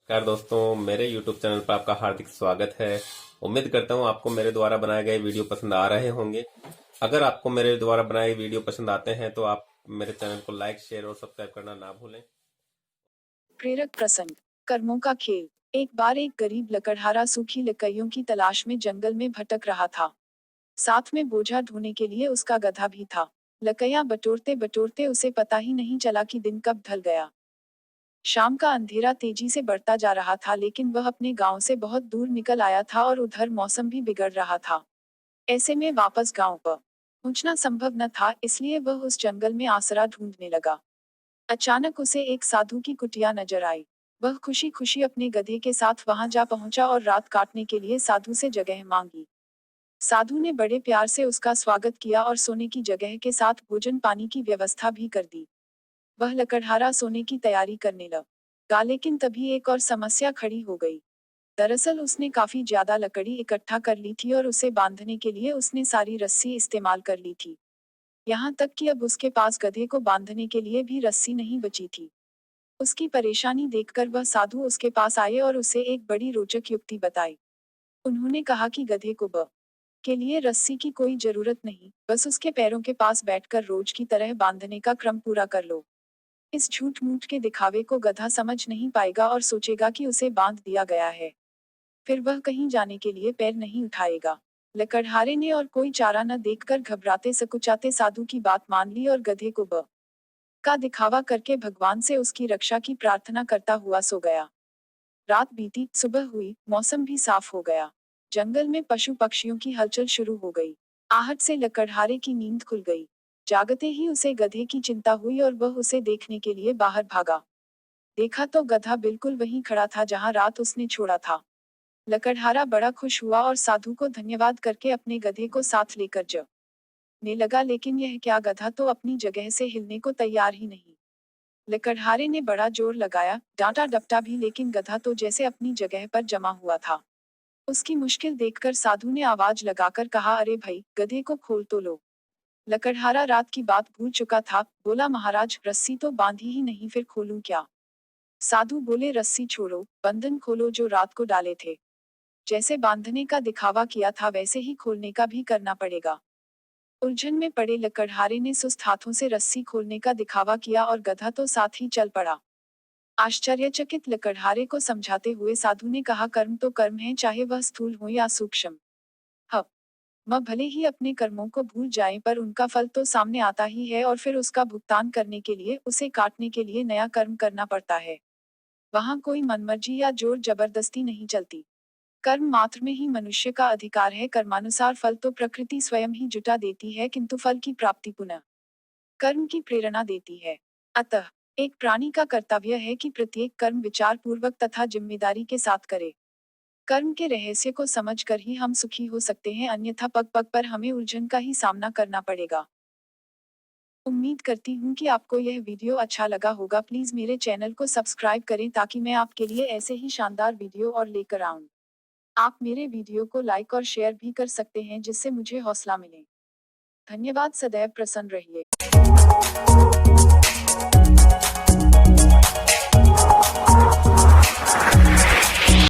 नमस्कार दोस्तों, मेरे YouTube चैनल पर आपका हार्दिक स्वागत है। उम्मीद करता हूँ आपको मेरे द्वारा बनाए गए वीडियो पसंद आ रहे होंगे। अगर आपको मेरे द्वारा बनाए वीडियो पसंद आते हैं तो आप मेरे चैनल को लाइक, शेयर और सब्सक्राइब करना ना भूलें। प्रेरक प्रसंग। कर्मों का खेल। एक बार एक गरीब लकड़हारा सूखी लकड़ियों की तलाश में जंगल में भटक रहा था। साथ में बोझा ढोने के लिए उसका गधा भी था। लकड़ियां बटोरते बटोरते उसे पता ही नहीं चला कि दिन कब ढल गया। शाम का अंधेरा तेजी से बढ़ता जा रहा था, लेकिन वह अपने गांव से बहुत दूर निकल आया था और उधर मौसम भी बिगड़ रहा था। ऐसे में वापस गांव पर पहुंचना संभव न था, इसलिए वह उस जंगल में आसरा ढूंढने लगा। अचानक उसे एक साधु की कुटिया नजर आई। वह खुशी खुशी अपने गधे के साथ वहां जा पहुंचा और रात काटने के लिए साधु से जगह मांगी। साधु ने बड़े प्यार से उसका स्वागत किया और सोने की जगह के साथ भोजन पानी की व्यवस्था भी कर दी। वह लकड़हारा सोने की तैयारी करने लगा, लेकिन तभी एक और समस्या खड़ी हो गई। दरअसल उसने काफी ज्यादा लकड़ी इकट्ठा कर ली थी और उसे बांधने के लिए उसने सारी रस्सी इस्तेमाल कर ली थी। यहाँ तक कि अब उसके पास गधे को बांधने के लिए भी रस्सी नहीं बची थी। उसकी परेशानी देखकर वह साधु उसके पास आए और उसे एक बड़ी रोचक युक्ति बताई। उन्होंने कहा कि गधे को ब के लिए रस्सी की कोई जरूरत नहीं, बस उसके पैरों के पास बैठकर रोज की तरह बांधने का क्रम पूरा कर लो। इस झूठ मूठ के दिखावे को गधा समझ नहीं पाएगा और सोचेगा कि उसे बांध दिया गया है। फिर वह कहीं जाने के लिए पैर नहीं उठाएगा। लकड़हारे ने और कोई चारा न देखकर घबराते सकुचाते साधु की बात मान ली और गधे को ब का दिखावा करके भगवान से उसकी रक्षा की प्रार्थना करता हुआ सो गया। रात बीती, सुबह हुई, मौसम भी साफ हो गया। जंगल में पशु पक्षियों की हलचल शुरू हो गई। आहट से लकड़हारे की नींद खुल गई। जागते ही उसे गधे की चिंता हुई और वह उसे देखने के लिए बाहर भागा। देखा तो गधा बिल्कुल वहीं खड़ा था जहां रात उसने छोड़ा था। लकड़हारा बड़ा खुश हुआ और साधु को धन्यवाद करके अपने गधे को साथ लेकर ने लगा, लेकिन यह क्या, गधा तो अपनी जगह से हिलने को तैयार ही नहीं। लकड़हारे ने बड़ा जोर लगाया, डांटा डपटा भी, लेकिन गधा तो जैसे अपनी जगह पर जमा हुआ था। उसकी मुश्किल देखकर साधु ने आवाज लगाकर कहा, अरे भाई, गधे को खोल तो लो। लकड़हारा रात की बात भूल चुका था, बोला, महाराज, रस्सी तो बांधी ही नहीं, फिर खोलूं क्या? साधु बोले, रस्सी छोड़ो, बंधन खोलो जो रात को डाले थे। जैसे बांधने का दिखावा किया था वैसे ही खोलने का भी करना पड़ेगा। उलझन में पड़े लकड़हारे ने सुस्त हाथों से रस्सी खोलने का दिखावा किया और गधा तो साथ ही चल पड़ा। आश्चर्यचकित लकड़हारे को समझाते हुए साधु ने कहा, कर्म तो कर्म है, चाहे वह स्थूल हो या सूक्ष्म। ह म भले ही अपने कर्मों को भूल जाएं, पर उनका फल तो सामने आता ही है और फिर उसका भुगतान करने के लिए उसे काटने के लिए नया कर्म करना पड़ता है। वहां कोई मनमर्जी या जोर जबरदस्ती नहीं चलती। कर्म मात्र में ही मनुष्य का अधिकार है। कर्मानुसार फल तो प्रकृति स्वयं ही जुटा देती है, किंतु फल की प्राप्ति पुनः कर्म की प्रेरणा देती है। अतः एक प्राणी का कर्तव्य है कि प्रत्येक कर्म विचार पूर्वक तथा जिम्मेदारी के साथ करे। कर्म के रहस्य को समझकर ही हम सुखी हो सकते हैं, अन्यथा पग पग पर हमें उलझन का ही सामना करना पड़ेगा। उम्मीद करती हूँ कि आपको यह वीडियो अच्छा लगा होगा। प्लीज मेरे चैनल को सब्सक्राइब करें ताकि मैं आपके लिए ऐसे ही शानदार वीडियो और लेकर आऊं। आप मेरे वीडियो को लाइक और शेयर भी कर सकते हैं जिससे मुझे हौसला मिले। धन्यवाद। सदैव प्रसन्न रहिए।